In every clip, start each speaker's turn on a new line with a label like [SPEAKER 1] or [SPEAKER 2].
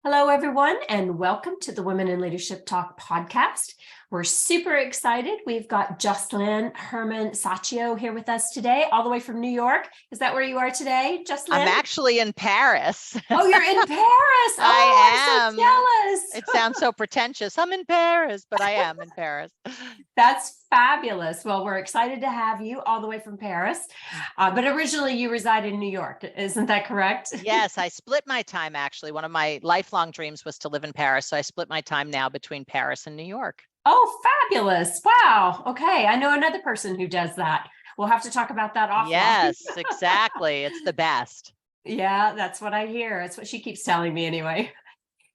[SPEAKER 1] Hello, everyone, and welcome to the Women in Leadership Talk podcast. We're super excited. We've got Josselyn Herman Soccia here with us today, all the way from New York. Is that where you are today, Josselyn?
[SPEAKER 2] I'm actually in Paris.
[SPEAKER 1] Oh, you're in Paris.
[SPEAKER 2] I am.
[SPEAKER 1] I'm so jealous.
[SPEAKER 2] It sounds so pretentious. I'm in Paris, but I am in Paris.
[SPEAKER 1] That's fabulous. Well, we're excited to have you all the way from Paris. But originally you reside in New York. Isn't that correct?
[SPEAKER 2] Yes, I split my time, actually. One of my lifelong dreams was to live in Paris. So I split my time now between Paris and New York.
[SPEAKER 1] Oh, fabulous. Wow. Okay. I know another person who does that. We'll have to talk about that offline.
[SPEAKER 2] Yes, exactly. It's the best.
[SPEAKER 1] Yeah, that's what I hear. That's what she keeps telling me anyway.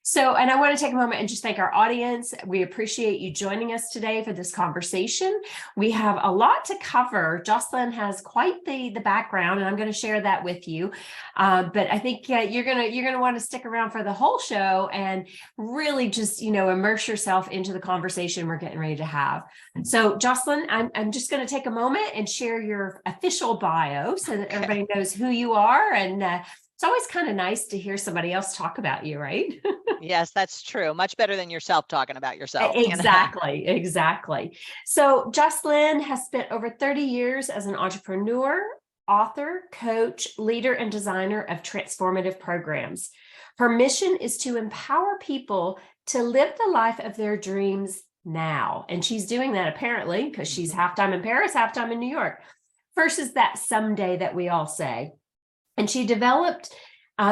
[SPEAKER 1] So, and I want to take a moment and just thank our audience. We appreciate you joining us today for this conversation. We have a lot to cover. Josselyn has quite the background, and I'm going to share that with you. But I think you're gonna want to stick around for the whole show and really just immerse yourself into the conversation we're getting ready to have. So, Josselyn, I'm just going to take a moment and share your official bio so that everybody knows who you are. And it's always kind of nice to hear somebody else talk about you, right?
[SPEAKER 2] Yes, that's true. Much better than yourself talking about yourself.
[SPEAKER 1] Exactly. So Josselyn has spent over 30 years as an entrepreneur, author, coach, leader, and designer of transformative programs. Her mission is to empower people to live the life of their dreams now. And she's doing that apparently because she's half-time in Paris, half-time in New York, versus that someday that we all say. And she developed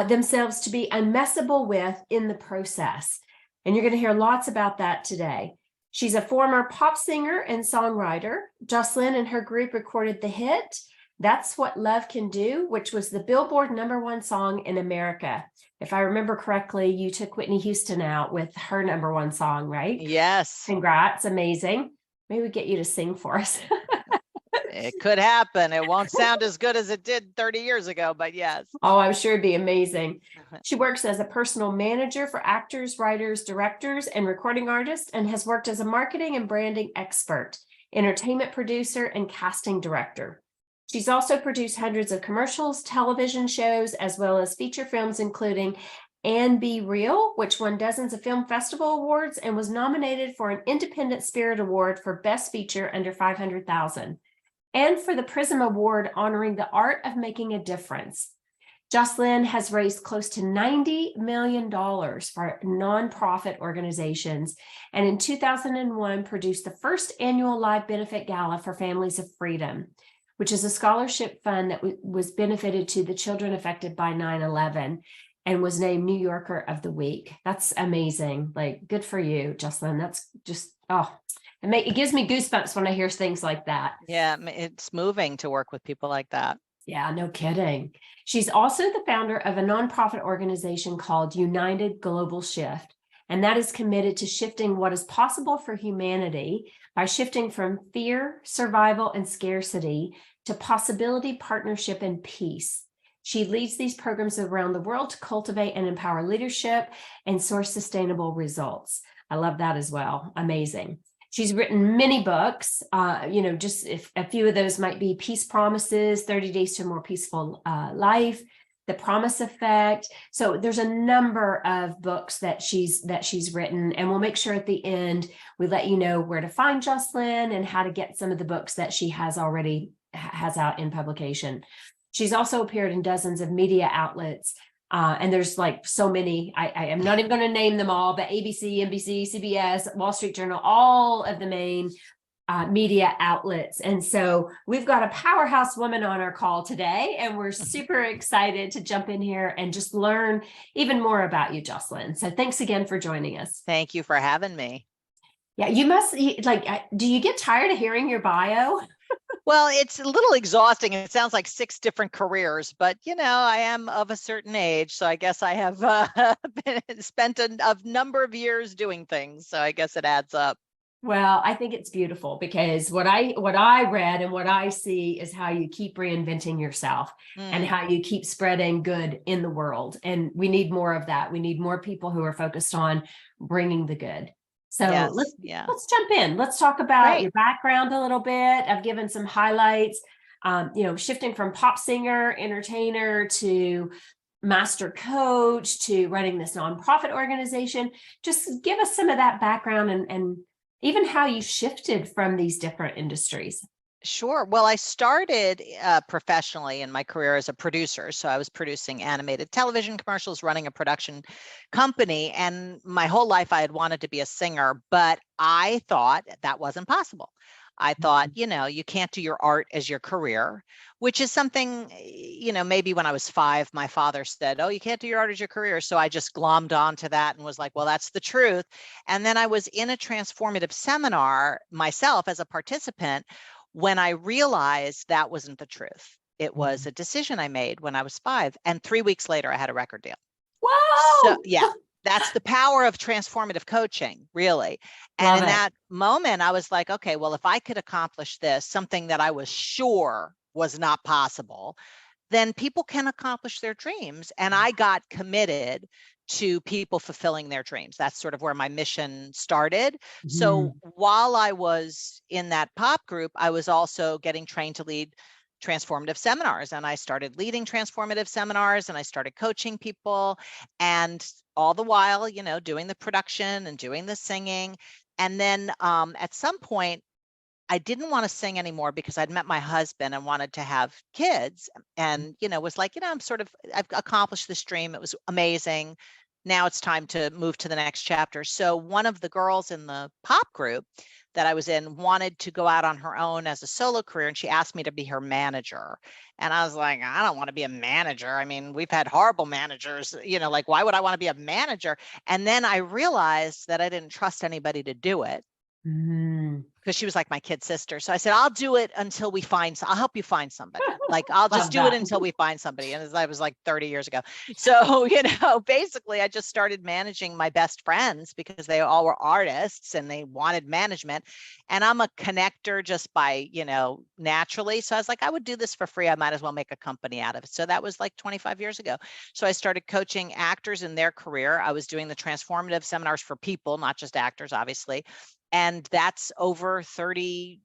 [SPEAKER 1] themselves to be unmessable with in the process. And you're going to hear lots about that today. She's a former pop singer and songwriter. Josselyn and her group recorded the hit, That's What Love Can Do, which was the Billboard #1 song in America. If I remember correctly, you took Whitney Houston out with her #1 song, right?
[SPEAKER 2] Yes.
[SPEAKER 1] Congrats. Amazing. Maybe we get you to sing for us.
[SPEAKER 2] It could happen. It won't sound as good as it did 30 years ago, but yes.
[SPEAKER 1] Oh, I'm sure it'd be amazing. She works as a personal manager for actors, writers, directors, and recording artists, and has worked as a marketing and branding expert, entertainment producer, and casting director. She's also produced hundreds of commercials, television shows, as well as feature films, including And Be Real, which won dozens of film festival awards and was nominated for an Independent Spirit Award for Best Feature under 500,000. And for the Prism Award honoring the art of making a difference. Josselyn has raised close to $90 million for nonprofit organizations, and in 2001 produced the first annual live benefit gala for Families of Freedom, which is a scholarship fund that was benefited to the children affected by 9/11 and was named New Yorker of the Week. That's amazing. Like, good for you, Josselyn. That's just, it gives me goosebumps when I hear things like that.
[SPEAKER 2] Yeah, it's moving to work with people like that.
[SPEAKER 1] Yeah, no kidding. She's also the founder of a nonprofit organization called United Global Shift, and that is committed to shifting what is possible for humanity by shifting from fear, survival, and scarcity to possibility, partnership, and peace. She leads these programs around the world to cultivate and empower leadership and source sustainable results. I love that as well. Amazing. She's written many books, just if a few of those might be Peace Promises, 30 Days to a More Peaceful Life, The Promise Effect. So there's a number of books that she's written, and we'll make sure at the end we let you know where to find Josselyn and how to get some of the books that she has out in publication. She's also appeared in dozens of media outlets. And there's like so many, I am not even going to name them all, but ABC, NBC, CBS, Wall Street Journal, all of the main media outlets. And so we've got a powerhouse woman on our call today, and we're super excited to jump in here and just learn even more about you, Josselyn. So thanks again for joining us.
[SPEAKER 2] Thank you for having me.
[SPEAKER 1] Yeah, you must do you get tired of hearing your bio?
[SPEAKER 2] Well, it's a little exhausting. It sounds like 6 different careers, but I am of a certain age, so I guess I have spent a number of years doing things. So I guess it adds up.
[SPEAKER 1] Well, I think it's beautiful because what I read and what I see is how you keep reinventing yourself and how you keep spreading good in the world. And we need more of that. We need more people who are focused on bringing the good. So
[SPEAKER 2] Yes,
[SPEAKER 1] let's jump in. Let's talk about your background a little bit. I've given some highlights, shifting from pop singer, entertainer to master coach to running this nonprofit organization. Just give us some of that background and even how you shifted from these different industries.
[SPEAKER 2] Sure. Well, I started professionally in my career as a producer. So I was producing animated television commercials, running a production company. And my whole life I had wanted to be a singer, but I thought that wasn't possible. I thought, you can't do your art as your career, which is something, maybe when I was 5, my father said, oh, you can't do your art as your career. So I just glommed onto that and was like, well, that's the truth. And then I was in a transformative seminar myself as a participant when I realized that wasn't the truth. It was a decision I made when I was 5. And 3 weeks later, I had a record deal.
[SPEAKER 1] Whoa!
[SPEAKER 2] So, yeah, that's the power of transformative coaching, really. And
[SPEAKER 1] Love
[SPEAKER 2] in
[SPEAKER 1] it.
[SPEAKER 2] that moment, I was like, okay, well, if I could accomplish this, something that I was sure was not possible, then people can accomplish their dreams. And I got committed to people fulfilling their dreams. That's sort of where my mission started. So while I was in that pop group, I was also getting trained to lead transformative seminars. And I started leading transformative seminars and I started coaching people. And all the while, doing the production and doing the singing. And then at some point, I didn't want to sing anymore because I'd met my husband and wanted to have kids and, was like, I've accomplished this dream. It was amazing. Now it's time to move to the next chapter. So one of the girls in the pop group that I was in wanted to go out on her own as a solo career. And she asked me to be her manager. And I was like, I don't want to be a manager. I mean, we've had horrible managers, like, why would I want to be a manager? And then I realized that I didn't trust anybody to do it. Because she was like my kid sister. So I said, I'll do it until we I'll help you find somebody. Like, I'll just do it until we find somebody. And that was like 30 years ago. So, basically I just started managing my best friends because they all were artists and they wanted management. And I'm a connector just by, naturally. So I was like, I would do this for free. I might as well make a company out of it. So that was like 25 years ago. So I started coaching actors in their career. I was doing the transformative seminars for people, not just actors, obviously. And that's over 30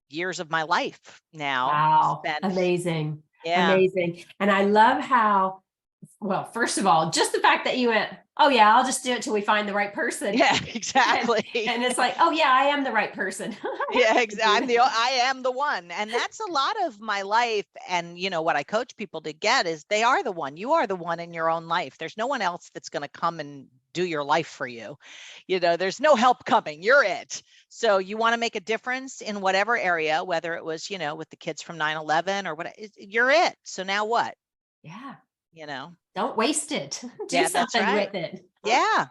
[SPEAKER 2] years of my life now.
[SPEAKER 1] Wow. Amazing.
[SPEAKER 2] Yeah.
[SPEAKER 1] Amazing. And I love how, well, first of all, just the fact that you went, oh yeah, I'll just do it till we find the right person.
[SPEAKER 2] Yeah, exactly.
[SPEAKER 1] And it's like, oh yeah, I am the right person.
[SPEAKER 2] Yeah, exactly. I am the one. And that's a lot of my life. And, what I coach people to get is they are the one. You are the one in your own life. There's no one else that's going to come and do your life for you. There's no help coming. You're it. So you want to make a difference in whatever area, whether it was, with the kids from 9/11 or what, you're it. So now what?
[SPEAKER 1] Yeah.
[SPEAKER 2] Don't
[SPEAKER 1] waste it. Do something with it.
[SPEAKER 2] Yeah.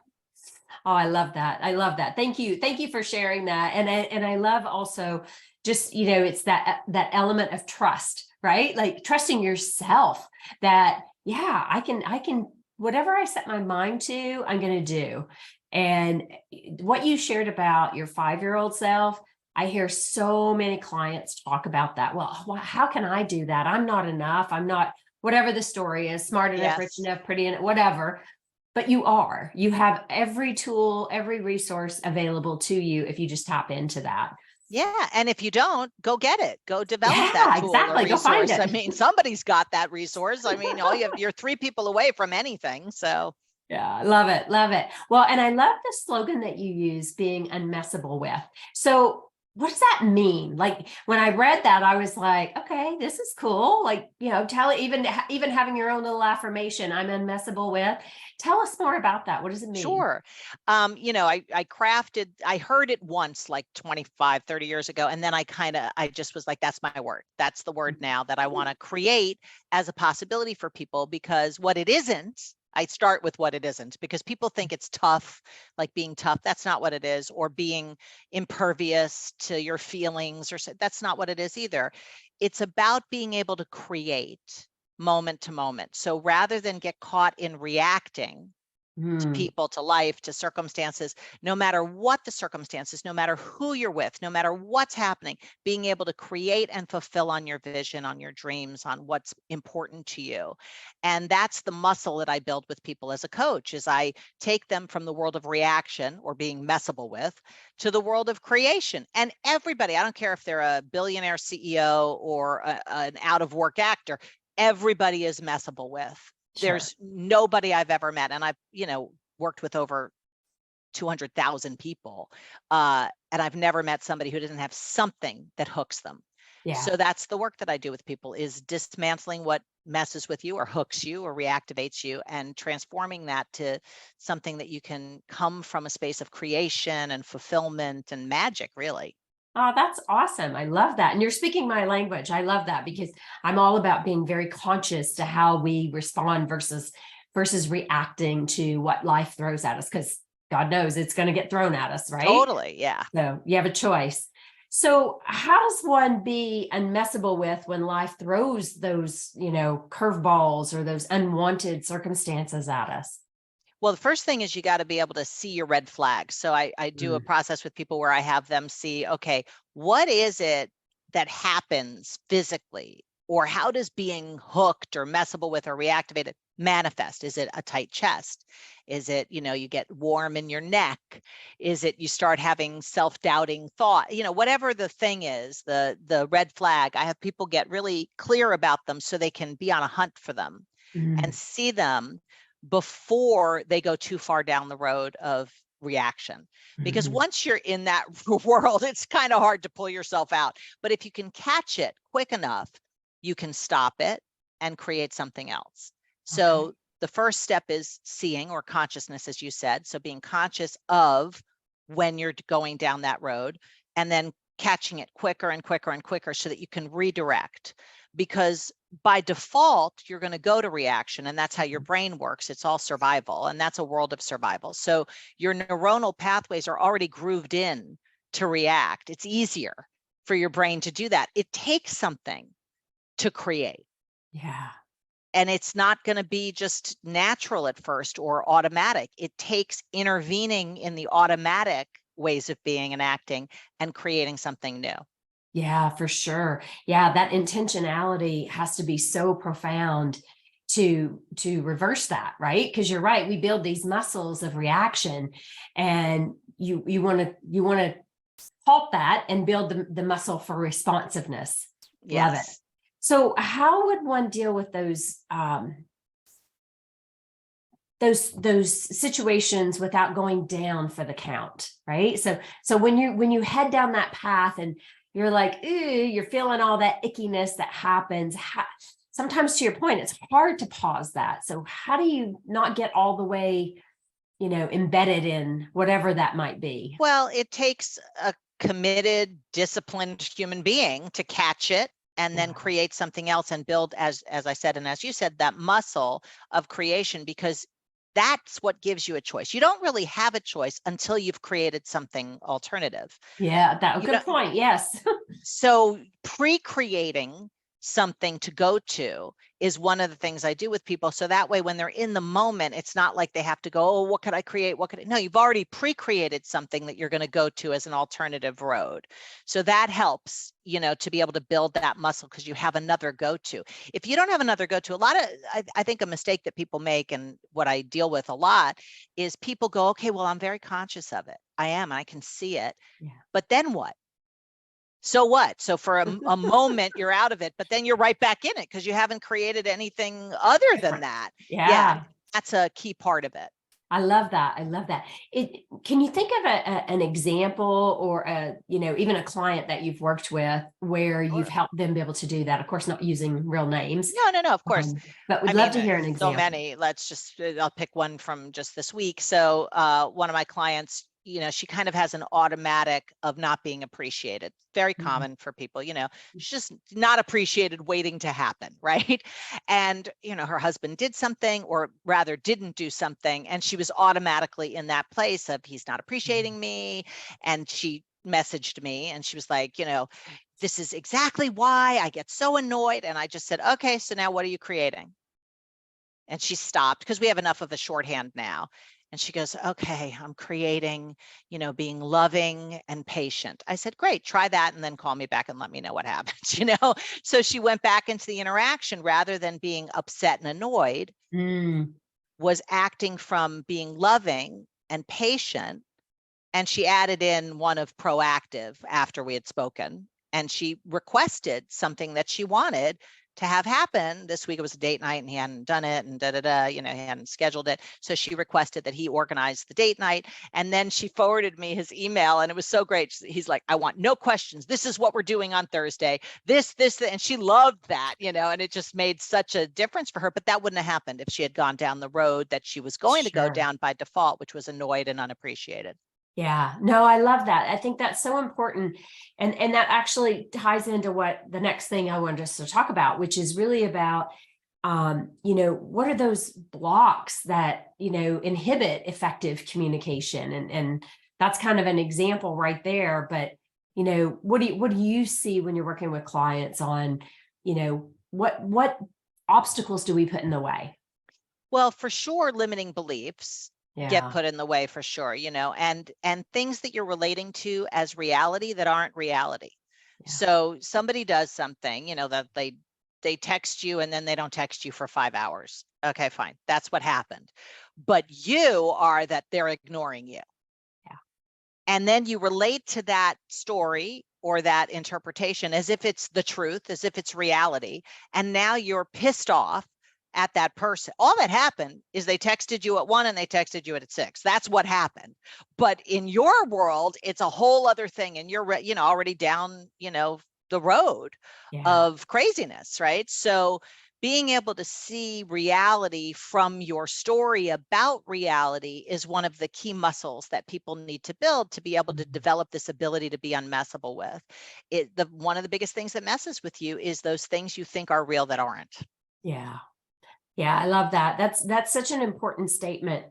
[SPEAKER 1] Oh, I love that. I love that. Thank you. Thank you for sharing that. And I love also just, it's that element of trust, right? Like trusting yourself that, yeah, I can, whatever I set my mind to, I'm going to do. And what you shared about your 5-year-old self, I hear so many clients talk about that. Well, how can I do that? I'm not enough. I'm not, whatever the story is, smart enough, rich enough, pretty enough, whatever. But you have every tool, every resource available to you if you just tap into that.
[SPEAKER 2] Yeah. And if you don't, go get it. Go develop that tool or resource. Go find it. I mean, somebody's got that resource. I mean, you're 3 people away from anything. So
[SPEAKER 1] yeah, I love it. Love it. Well, and I love the slogan that you use, being unmessable with. So what does that mean? Like when I read that, I was like, okay, this is cool. Like, even having your own little affirmation, I'm unmessable with. Tell us more about that. What does it mean?
[SPEAKER 2] Sure. I heard it once like 25, 30 years ago. And then I just was like, that's my word. That's the word now that I want to create as a possibility for people, because what it isn't, I start with what it isn't, because people think it's tough, like being tough. That's not what it is. Or being impervious to your feelings, that's not what it is either. It's about being able to create moment to moment. So rather than get caught in reacting to people, to life, to circumstances, no matter what the circumstances, no matter who you're with, no matter what's happening, being able to create and fulfill on your vision, on your dreams, on what's important to you. And that's the muscle that I build with people as a coach, is I take them from the world of reaction or being messable with to the world of creation. And everybody, I don't care if they're a billionaire CEO or an out of work actor, everybody is messable with. There's nobody I've ever met, and I've, worked with over 200,000 people. And I've never met somebody who doesn't have something that hooks them.
[SPEAKER 1] Yeah.
[SPEAKER 2] So that's the work that I do with people, is dismantling what messes with you or hooks you or reactivates you, and transforming that to something that you can come from a space of creation and fulfillment and magic, really.
[SPEAKER 1] Oh, that's awesome. I love that. And you're speaking my language. I love that, because I'm all about being very conscious to how we respond versus reacting to what life throws at us, because God knows it's going to get thrown at us, right?
[SPEAKER 2] Totally. Yeah.
[SPEAKER 1] So you have a choice. So how does one be unmessable with when life throws those, curveballs or those unwanted circumstances at us?
[SPEAKER 2] Well, the first thing is you got to be able to see your red flags. So I do a process with people where I have them see, okay, what is it that happens physically? Or how does being hooked or messable with or reactivated manifest? Is it a tight chest? Is it, you get warm in your neck? Is it you start having self-doubting thought? Whatever the thing is, the red flag, I have people get really clear about them so they can be on a hunt for them and see them before they go too far down the road of reaction. Because once you're in that world, it's kind of hard to pull yourself out. But if you can catch it quick enough, you can stop it and create something else. So the first step is seeing, or consciousness, as you said. So being conscious of when you're going down that road, and then catching it quicker and quicker and quicker so that you can redirect. Because by default, you're going to go to reaction, and that's how your brain works. It's all survival, and that's a world of survival. So your neuronal pathways are already grooved in to react. It's easier for your brain to do that. It takes something to create.
[SPEAKER 1] Yeah.
[SPEAKER 2] And it's not going to be just natural at first or automatic. It takes intervening in the automatic ways of being and acting and creating something new.
[SPEAKER 1] Yeah, for sure. Yeah, that intentionality has to be so profound to reverse that, right? Because you're right, we build these muscles of reaction, and you want to halt that and build the muscle for responsiveness.
[SPEAKER 2] Yes.
[SPEAKER 1] Love it. So how would one deal with those situations without going down for the count, right? So when you head down that path and you're like, ooh, you're feeling all that ickiness that happens. Sometimes, to your point, it's hard to pause that. So how do you not get all the way, embedded in whatever that might be?
[SPEAKER 2] Well, it takes a committed, disciplined human being to catch it and then create something else and build, as I said, and as you said, that muscle of creation, because that's what gives you a choice. You don't really have a choice until you've created something alternative.
[SPEAKER 1] Yeah, good point. Yes.
[SPEAKER 2] So pre-creating something to go to is one of the things I do with people. So that way, when they're in the moment, it's not like they have to go, oh, what could I create? No, you've already pre-created something that you're going to go to as an alternative road. So that helps, to be able to build that muscle, because you have another go-to. If you don't have another go-to, I think a mistake that people make, and what I deal with a lot, is people go, okay, well, I'm very conscious of it. I can see it. Yeah. But then what? So what? So for a moment you're out of it, but then you're right back in it because you haven't created anything other than that.
[SPEAKER 1] Yeah.
[SPEAKER 2] That's a key part of it.
[SPEAKER 1] I love that. Can you think of an example, or even a client that you've worked with where you've helped them be able to do that? Of course, not using real names.
[SPEAKER 2] No, of course.
[SPEAKER 1] But we'd love to hear an example.
[SPEAKER 2] So many. I'll pick one from just this week. So one of my clients, she kind of has an automatic of not being appreciated. Very common for people, she's just not appreciated, waiting to happen, right? And, her husband did something, or rather didn't do something, and she was automatically in that place of, he's not appreciating me. And she messaged me and she was like, this is exactly why I get so annoyed. And I just said, okay, so now what are you creating? And she stopped, because we have enough of a shorthand now. And she goes, okay, I'm creating, being loving and patient. I said, great, try that, and then call me back and let me know what happens, So she went back into the interaction, rather than being upset and annoyed, was acting from being loving and patient. And she added in one of proactive after we had spoken. And she requested something that she wanted, to have happen. This week it was a date night and he hadn't done it and he hadn't scheduled it. So she requested that he organize the date night. And then she forwarded me his email and it was so great. He's like, I want no questions. This is what we're doing on Thursday. This, and she loved that, and it just made such a difference for her. But that wouldn't have happened if she had gone down the road that she was going to go down by default, which was annoyed and unappreciated.
[SPEAKER 1] Yeah, no, I love that. I think that's so important. And that actually ties into what the next thing I wanted us to talk about, which is really about, what are those blocks that, inhibit effective communication? And that's kind of an example right there. But, what do you see when you're working with clients on, what obstacles do we put in the way?
[SPEAKER 2] Well, for sure, limiting beliefs get put in the way for sure, and things that you're relating to as reality that aren't reality. So somebody does something, that they text you and then they don't text you for 5 hours. Okay, fine. That's what happened. But you are that they're ignoring you.
[SPEAKER 1] Yeah.
[SPEAKER 2] And then you relate to that story or that interpretation as if it's the truth, as if it's reality. And now you're pissed off at that person. All that happened is they texted you at 1 and they texted you at 6. That's what happened. But in your world, it's a whole other thing. And you're, already down, the road of craziness, right? So being able to see reality from your story about reality is one of the key muscles that people need to build to be able to develop this ability to be unmessable with. One of the biggest things that messes with you is those things you think are real that aren't.
[SPEAKER 1] Yeah. Yeah, I love that. That's such an important statement,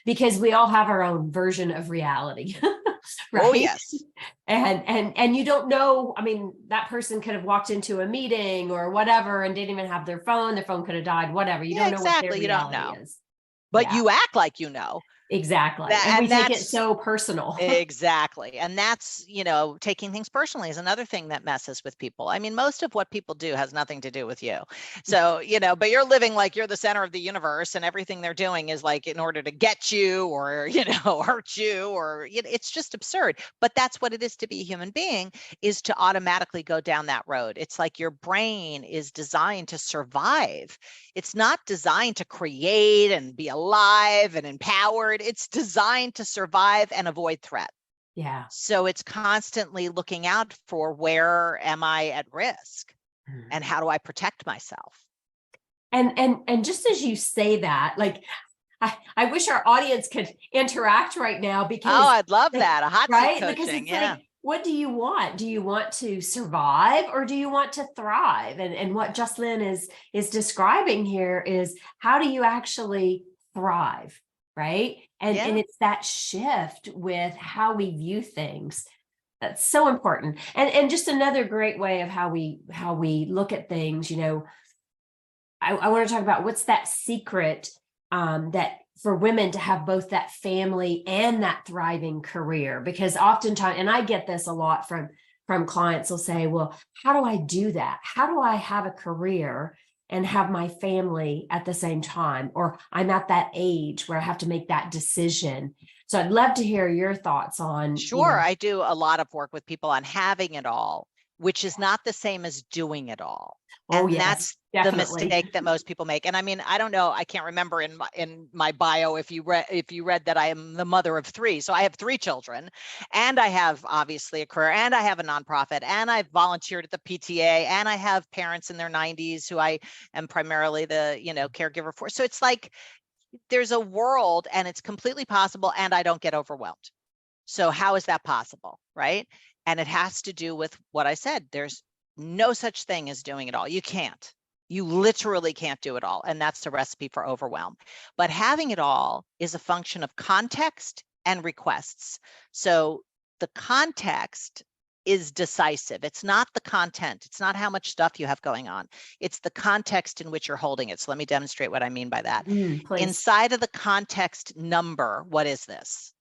[SPEAKER 1] because we all have our own version of reality, right?
[SPEAKER 2] Oh, yes.
[SPEAKER 1] And you don't know. I mean, that person could have walked into a meeting or whatever and didn't even have their phone. Their phone could have died. Whatever. You don't know what their reality is.
[SPEAKER 2] But you act like you know.
[SPEAKER 1] Exactly. And we take it so personal.
[SPEAKER 2] Exactly. And that's, taking things personally is another thing that messes with people. I mean, most of what people do has nothing to do with you. So, but you're living like you're the center of the universe and everything they're doing is like in order to get you or, hurt you or it's just absurd. But that's what it is to be a human being, is to automatically go down that road. It's like your brain is designed to survive. It's not designed to create and be alive and empowered. It's designed to survive and avoid threat.
[SPEAKER 1] Yeah.
[SPEAKER 2] So it's constantly looking out for, where am I at risk and how do I protect myself?
[SPEAKER 1] And just as you say that, like, I wish our audience could interact right now, because
[SPEAKER 2] I'd love that. A hot seat coaching.
[SPEAKER 1] Because it's like, what do you want? Do you want to survive or do you want to thrive? And what Josselyn is describing here is, how do you actually thrive? Right. And it's that shift with how we view things. That's so important. And just another great way of how we look at things, I want to talk about what's that secret, that for women to have both that family and that thriving career. Because oftentimes, and I get this a lot from clients, will say, well, how do I do that? How do I have a career and have my family at the same time? Or I'm at that age where I have to make that decision. So I'd love to hear your thoughts on.
[SPEAKER 2] Sure. I do a lot of work with people on having it all, which is not the same as doing it all.
[SPEAKER 1] Oh,
[SPEAKER 2] and
[SPEAKER 1] yes,
[SPEAKER 2] that's
[SPEAKER 1] definitely
[SPEAKER 2] the mistake that most people make. And I mean, I don't know, I can't remember in my bio if you read that I am the mother of 3. So I have 3 children, and I have obviously a career, and I have a nonprofit, and I've volunteered at the PTA, and I have parents in their 90s who I am primarily the caregiver for. So it's like there's a world, and it's completely possible, and I don't get overwhelmed. So how is that possible, right? And it has to do with what I said. There's no such thing as doing it all. You can't. You literally can't do it all. And that's a recipe for overwhelm. But having it all is a function of context and requests. So the context is decisive. It's not the content. It's not how much stuff you have going on. It's the context in which you're holding it. So let me demonstrate what I mean by that. Inside of the context number, what is this?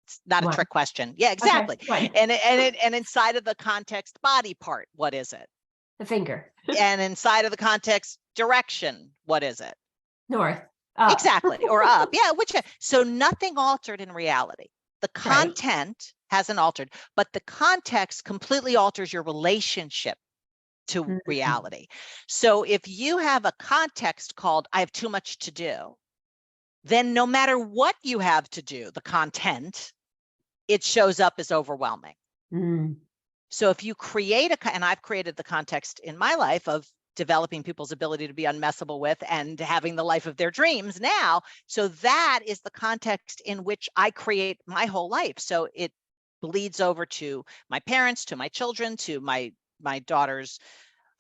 [SPEAKER 2] It's not a trick question. Yeah, exactly. Okay. And inside of the context body part, what is it?
[SPEAKER 1] The finger.
[SPEAKER 2] And inside of the context direction, what is it?
[SPEAKER 1] North.
[SPEAKER 2] Up. Exactly. Or up. Yeah. So nothing altered in reality. The content hasn't altered, but the context completely alters your relationship to reality. So if you have a context called, I have too much to do, then no matter what you have to do, the content, it shows up as overwhelming.
[SPEAKER 1] Mm.
[SPEAKER 2] So if you create and I've created the context in my life of developing people's ability to be unmessable with and having the life of their dreams now. So that is the context in which I create my whole life. So it bleeds over to my parents, to my children, to my daughter's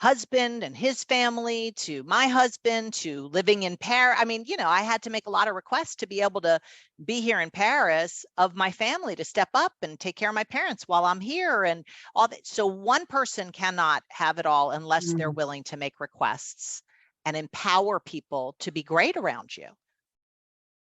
[SPEAKER 2] husband and his family, to my husband, to living in Paris. I mean, I had to make a lot of requests to be able to be here in Paris of my family, to step up and take care of my parents while I'm here and all that. So one person cannot have it all unless they're willing to make requests and empower people to be great around you.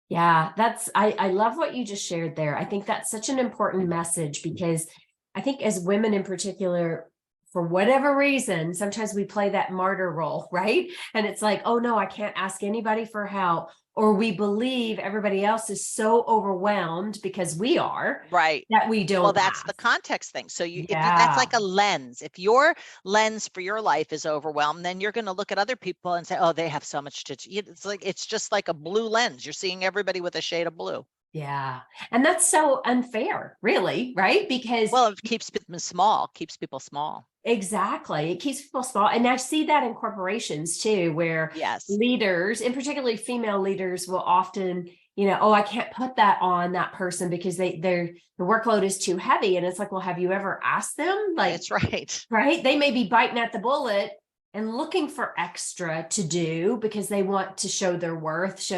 [SPEAKER 1] Yeah, I love what you just shared there. I think that's such an important message, because I think as women in particular, for whatever reason, sometimes we play that martyr role, right? And it's like, oh no, I can't ask anybody for help. Or we believe everybody else is so overwhelmed because we are,
[SPEAKER 2] right,
[SPEAKER 1] that we don't.
[SPEAKER 2] Well, that's
[SPEAKER 1] ask.
[SPEAKER 2] the context thing. So if
[SPEAKER 1] Yeah.
[SPEAKER 2] that's like a lens, if your lens for your life is overwhelmed, then you're going to look at other people and say, oh, they have so much to do. It's just like a blue lens. You're seeing everybody with a shade of blue.
[SPEAKER 1] Yeah. And that's so unfair, really, right? Because
[SPEAKER 2] well, it keeps people small.
[SPEAKER 1] Exactly. It keeps people small. And I see that in corporations too, where
[SPEAKER 2] yes,
[SPEAKER 1] leaders, and particularly female leaders, will often, oh, I can't put that on that person because the workload is too heavy. And it's like, well, have you ever asked them? Like,
[SPEAKER 2] that's right.
[SPEAKER 1] Right. They may be biting at the bullet and looking for extra to do because they want to show their worth,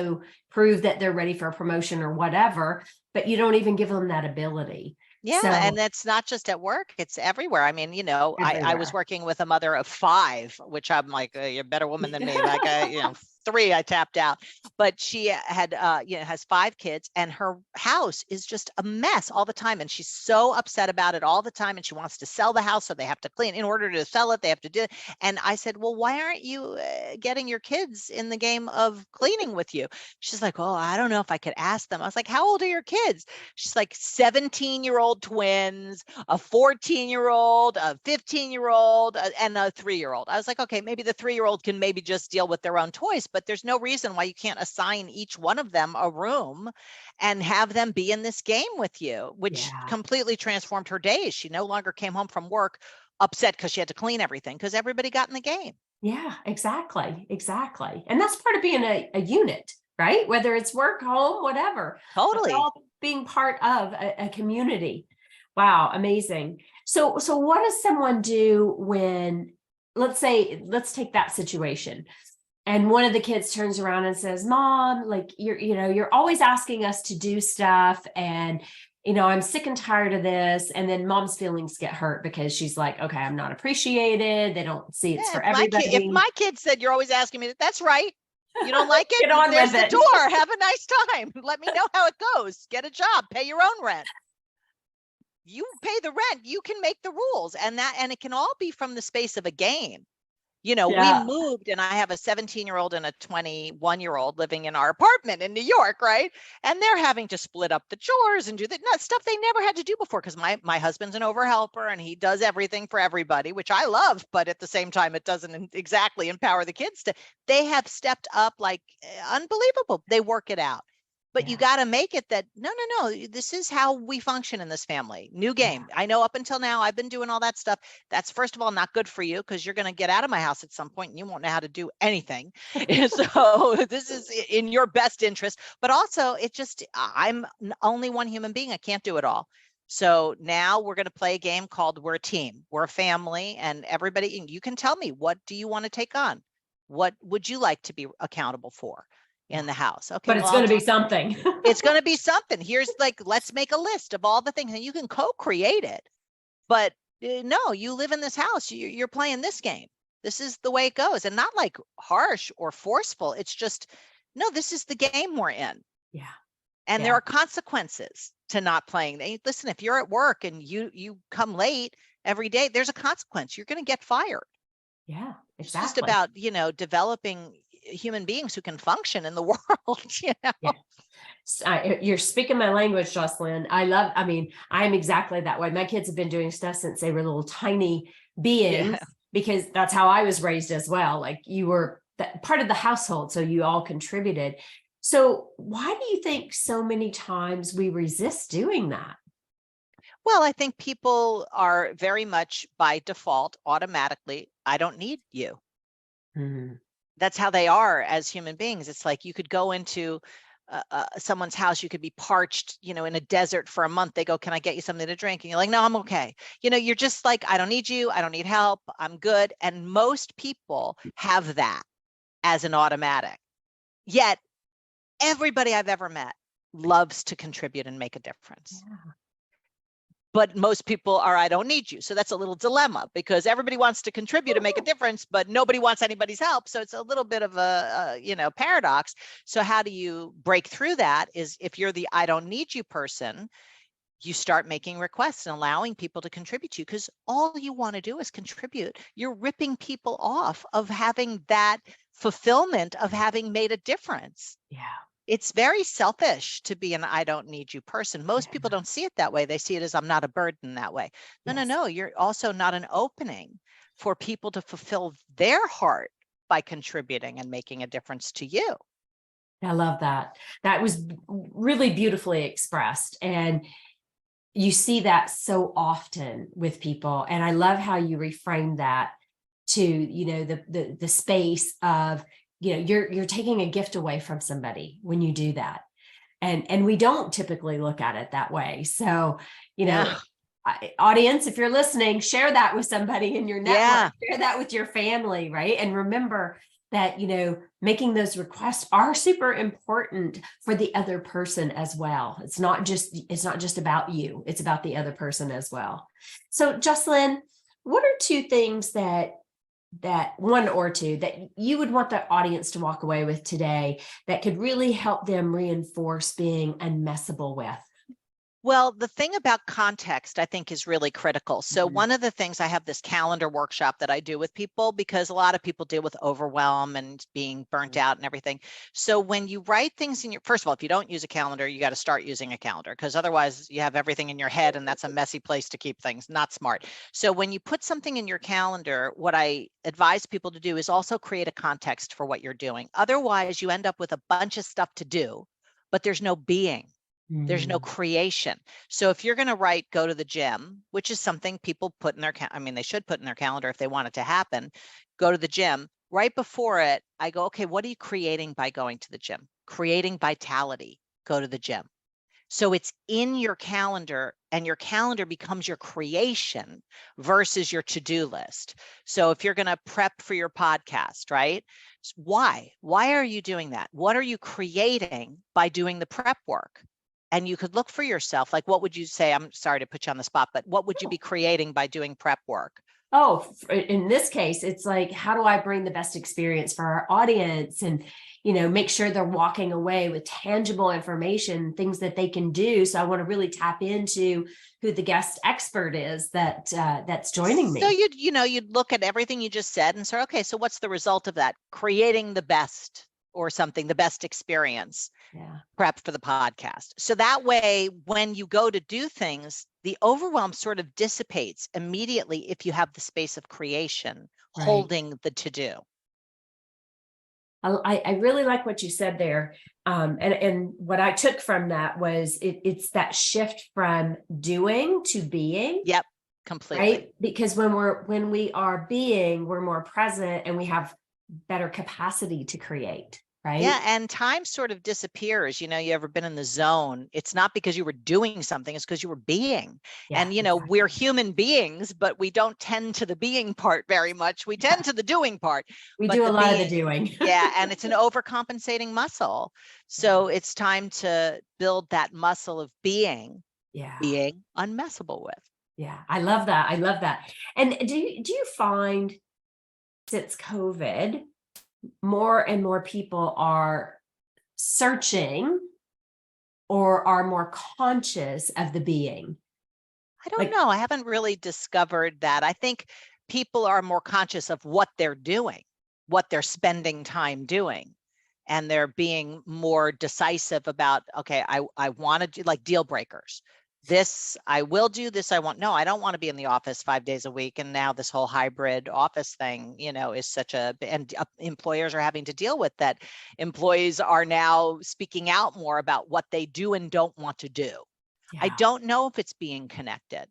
[SPEAKER 1] prove that they're ready for a promotion or whatever, but you don't even give them that ability.
[SPEAKER 2] Yeah,
[SPEAKER 1] So,
[SPEAKER 2] and that's not just at work, it's everywhere. I mean, I was working with a mother of 5, which I'm like, you're a better woman than me. Like, 3, I tapped out, but she had, has 5 kids, and her house is just a mess all the time. And she's so upset about it all the time. And she wants to sell the house, so they have to clean. In order to sell it, they have to do it. And I said, well, why aren't you getting your kids in the game of cleaning with you? She's like, oh, I don't know if I could ask them. I was like, how old are your kids? She's like 17-year-old twins, a 14-year-old, a 15-year-old, and a 3-year-old. I was like, okay, maybe the 3-year-old can maybe just deal with their own toys, but there's no reason why you can't assign each one of them a room and have them be in this game with you, which completely transformed her days. She no longer came home from work upset because she had to clean everything, because everybody got in the game.
[SPEAKER 1] Yeah, exactly. Exactly. And that's part of being a unit, right? Whether it's work, home, whatever.
[SPEAKER 2] Totally.
[SPEAKER 1] All being part of a community. Wow, amazing. So what does someone do when, let's take that situation, and one of the kids turns around and says, Mom, like, you're always asking us to do stuff, and I'm sick and tired of this. And then mom's feelings get hurt because she's like, okay, I'm not appreciated. They don't see it's for everybody.
[SPEAKER 2] If my kid said, you're always asking me, that's right. You don't like it?
[SPEAKER 1] Get on
[SPEAKER 2] There's
[SPEAKER 1] with
[SPEAKER 2] the
[SPEAKER 1] it.
[SPEAKER 2] door. Have a nice time. Let me know how it goes. Get a job. Pay your own rent. You pay the rent. You can make the rules. And it can all be from the space of a game. We moved, and I have a 17-year-old and a 21-year-old living in our apartment in New York, right? And they're having to split up the chores and do stuff they never had to do before, because my husband's an overhelper and he does everything for everybody, which I love, but at the same time, it doesn't exactly empower the kids they have stepped up like unbelievable. They work it out. But you got to make it that, no, this is how we function in this family. New game. I know up until now, I've been doing all that stuff. That's, first of all, not good for you, because you're going to get out of my house at some point and you won't know how to do anything. So this is in your best interest. But also, I'm only one human being. I can't do it all. So now we're going to play a game called We're a Team. We're a family, and everybody, you can tell me, what do you want to take on? What would you like to be accountable for in the house? Okay,
[SPEAKER 1] but it's going to be something.
[SPEAKER 2] It's going to be something. Here's let's make a list of all the things, and you can co-create it. But no, you live in this house. You're playing this game. This is the way it goes, and not like harsh or forceful. It's just, no, this is the game we're in.
[SPEAKER 1] Yeah.
[SPEAKER 2] And there are consequences to not playing. Listen, if you're at work and you come late every day, there's a consequence. You're going to get fired.
[SPEAKER 1] Yeah, exactly.
[SPEAKER 2] It's just about, developing human beings who can function in the world.
[SPEAKER 1] You're speaking my language, Josselyn. I'm exactly that way. My kids have been doing stuff since they were little tiny beings. because that's how I was raised as well. Like you were part of the household, so you all contributed. So why do you think so many times we resist doing that?
[SPEAKER 2] Well, I think people are very much by default, automatically, I don't need you.
[SPEAKER 1] Mhm.
[SPEAKER 2] That's how they are as human beings. It's like you could go into someone's house, you could be parched, in a desert for a month. They go, "Can I get you something to drink?" And you're like, "No, I'm okay." You're just like, "I don't need you. I don't need help. I'm good." And most people have that as an automatic. Yet everybody I've ever met loves to contribute and make a difference.
[SPEAKER 1] Yeah.
[SPEAKER 2] But most people are, "I don't need you." So that's a little dilemma, because everybody wants to contribute and make a difference, but nobody wants anybody's help. So it's a little bit of a paradox. So how do you break through that? Is if you're the "I don't need you" person, you start making requests and allowing people to contribute to you, because all you want to do is contribute. You're ripping people off of having that fulfillment of having made a difference.
[SPEAKER 1] Yeah.
[SPEAKER 2] It's very selfish to be an "I don't need you" person. Most people don't see it that way. They see it as "I'm not a burden" that way. No, no,
[SPEAKER 1] Yes.
[SPEAKER 2] no. You're also not an opening for people to fulfill their heart by contributing and making a difference to you.
[SPEAKER 1] I love that. That was really beautifully expressed. And you see that so often with people. And I love how you reframe that to, the space of, you're taking a gift away from somebody when you do that. And we don't typically look at it that way. So,
[SPEAKER 2] Yeah.
[SPEAKER 1] audience, if you're listening, share that with somebody in your network,
[SPEAKER 2] Yeah.
[SPEAKER 1] share that with your family, right? And remember that, making those requests are super important for the other person as well. It's not just about you, it's about the other person as well. So Josselyne, what are two things that one or two that you would want the audience to walk away with today that could really help them reinforce being unmessable with?
[SPEAKER 2] Well, the thing about context, I think, is really critical. So one of the things, I have this calendar workshop that I do with people, because a lot of people deal with overwhelm and being burnt out and everything. So when you write things in first of all, if you don't use a calendar, you got to start using a calendar, because otherwise you have everything in your head and that's a messy place to keep things, not smart. So when you put something in your calendar, what I advise people to do is also create a context for what you're doing. Otherwise, you end up with a bunch of stuff to do, but there's no being. There's no creation. So if you're going to write, "Go to the gym," which is something people put in their, they should put in their calendar if they want it to happen, "Go to the gym." Right before it, I go, "Okay, what are you creating by going to the gym?" Creating vitality. Go to the gym. So it's in your calendar, and your calendar becomes your creation versus your to-do list. So if you're going to prep for your podcast, right? Why are you doing that? What are you creating by doing the prep work? And you could look for yourself, like, what would you say? I'm sorry to put you on the spot, but what would you be creating by doing prep work?
[SPEAKER 1] Oh, in this case, it's like, how do I bring the best experience for our audience and, make sure they're walking away with tangible information, things that they can do. So I want to really tap into who the guest expert is that's joining me.
[SPEAKER 2] So you'd look at everything you just said and say, okay, so what's the result of that? Creating the best or something, the best experience.
[SPEAKER 1] Yeah.
[SPEAKER 2] Prep for the podcast. So that way, when you go to do things, the overwhelm sort of dissipates immediately if you have the space of creation holding the to-do.
[SPEAKER 1] I really like what you said there. And what I took from that was it's that shift from doing to being.
[SPEAKER 2] Yep, completely.
[SPEAKER 1] Right? Because when we are being, we're more present and we have better capacity to create. Right?
[SPEAKER 2] Yeah, and time sort of disappears. You ever been in the zone? It's not because you were doing something, it's because you were being.
[SPEAKER 1] Yeah,
[SPEAKER 2] and we're human beings, but we don't tend to the being part very much. We tend to the doing part.
[SPEAKER 1] We
[SPEAKER 2] but
[SPEAKER 1] do a lot of
[SPEAKER 2] being,
[SPEAKER 1] the doing.
[SPEAKER 2] yeah, and it's an overcompensating muscle. So it's time to build that muscle of being unmessable with.
[SPEAKER 1] Yeah, I love that. I love that. And do you find, since COVID, more and more people are searching or are more conscious of the being?
[SPEAKER 2] I don't know. I haven't really discovered that. I think people are more conscious of what they're doing, what they're spending time doing. And they're being more decisive about, okay, I want to do, like, deal breakers. this I will do, this I won't. No, I don't want to be in the office 5 days a week. And now this whole hybrid office thing, is such and employers are having to deal with that. Employees are now speaking out more about what they do and don't want to do.
[SPEAKER 1] Yeah.
[SPEAKER 2] I don't know if it's being connected.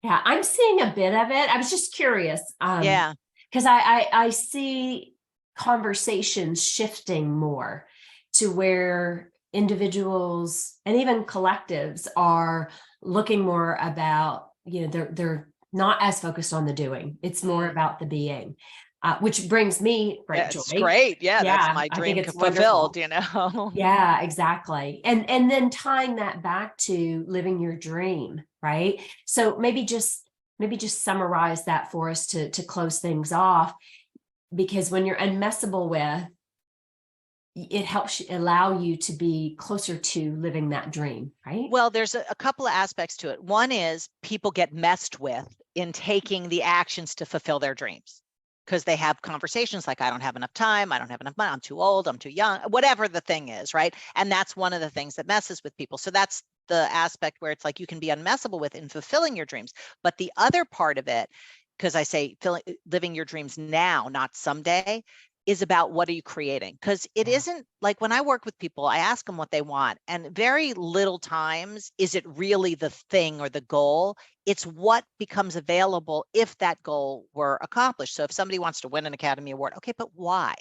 [SPEAKER 1] Yeah, I'm seeing a bit of it. I was just curious.
[SPEAKER 2] Yeah.
[SPEAKER 1] Because I see conversations shifting more to where individuals and even collectives are looking more about, they're not as focused on the doing. It's more about the being, which brings me great joy.
[SPEAKER 2] It's great. Yeah, that's my
[SPEAKER 1] I think
[SPEAKER 2] dream
[SPEAKER 1] it's
[SPEAKER 2] fulfilled,
[SPEAKER 1] Yeah, exactly. And then tying that back to living your dream, right? So maybe just summarize that for us to close things off, because when you're unmessable with, it helps allow you to be closer to living that dream, right?
[SPEAKER 2] Well, there's a couple of aspects to it. One is people get messed with in taking the actions to fulfill their dreams, because they have conversations like, I don't have enough time, I don't have enough money, I'm too old, I'm too young, whatever the thing is, right? And that's one of the things that messes with people. So that's the aspect where it's like you can be unmessable with in fulfilling your dreams. But the other part of it, because I say living your dreams now, not someday, is about what are you creating? Because it isn't like when I work with people, I ask them what they want, and very little times is it really the thing or the goal. It's what becomes available if that goal were accomplished. So if somebody wants to win an Academy Award, okay, but why?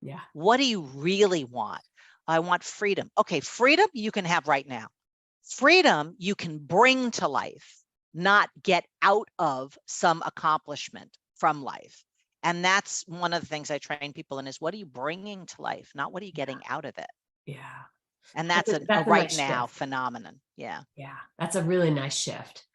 [SPEAKER 1] Yeah.
[SPEAKER 2] What do you really want? I want freedom. Okay, freedom you can have right now. Freedom you can bring to life, not get out of some accomplishment from life. And that's one of the things I train people in is, what are you bringing to life? Not what are you getting out of it?
[SPEAKER 1] Yeah.
[SPEAKER 2] And that's a right now phenomenon. Yeah.
[SPEAKER 1] Yeah. That's a really nice shift.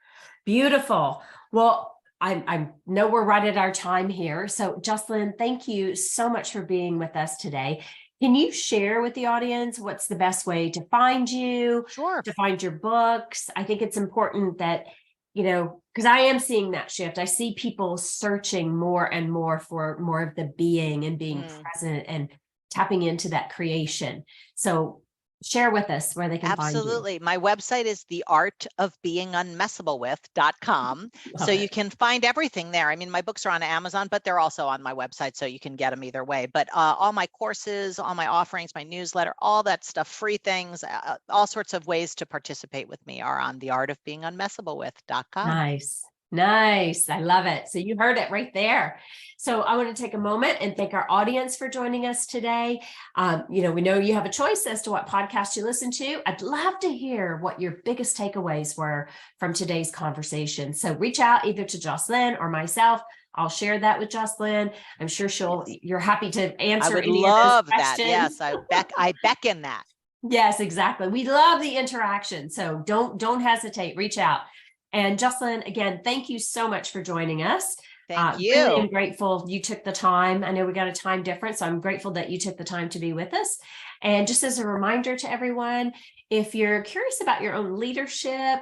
[SPEAKER 1] Beautiful. Well, I know we're right at our time here. So Josselyne, thank you so much for being with us today. Can you share with the audience what's the best way to find you?
[SPEAKER 2] Sure.
[SPEAKER 1] To find your books? I think it's important that, because I am seeing that shift. I see people searching more and more for more of the being and being present and tapping into that creation. So share with us where they can find you.
[SPEAKER 2] Absolutely. My website is theartofbeingunmessablewith.com. So you can find everything there. I mean, my books are on Amazon, but they're also on my website, so you can get them either way. But all my courses, all my offerings, my newsletter, all that stuff, free things, all sorts of ways to participate with me are on theartofbeingunmessablewith.com.
[SPEAKER 1] Nice. Nice. I love it. So you heard it right there. So I want to take a moment and thank our audience for joining us today. We know you have a choice as to what podcast you listen to. I'd love to hear what your biggest takeaways were from today's conversation. So reach out either to Josselyne or myself. I'll share that with Josselyne. I'm sure you're happy to answer any of those questions.
[SPEAKER 2] Yes, I beckon that.
[SPEAKER 1] Yes, exactly. We love the interaction. So don't hesitate, reach out. And Josselyne, again, thank you so much for joining us.
[SPEAKER 2] Thank you.
[SPEAKER 1] Really am grateful you took the time. I know we got a time difference, so I'm grateful that you took the time to be with us. And just as a reminder to everyone, if you're curious about your own leadership,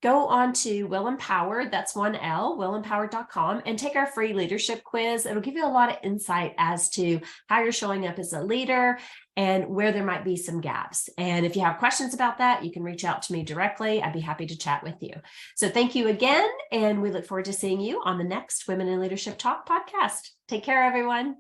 [SPEAKER 1] go on to WIL Empowered, that's 1L, willempowered.com, and take our free leadership quiz. It'll give you a lot of insight as to how you're showing up as a leader and where there might be some gaps. And if you have questions about that, you can reach out to me directly. I'd be happy to chat with you. So thank you again, and we look forward to seeing you on the next Women in Leadership Talk podcast. Take care, everyone.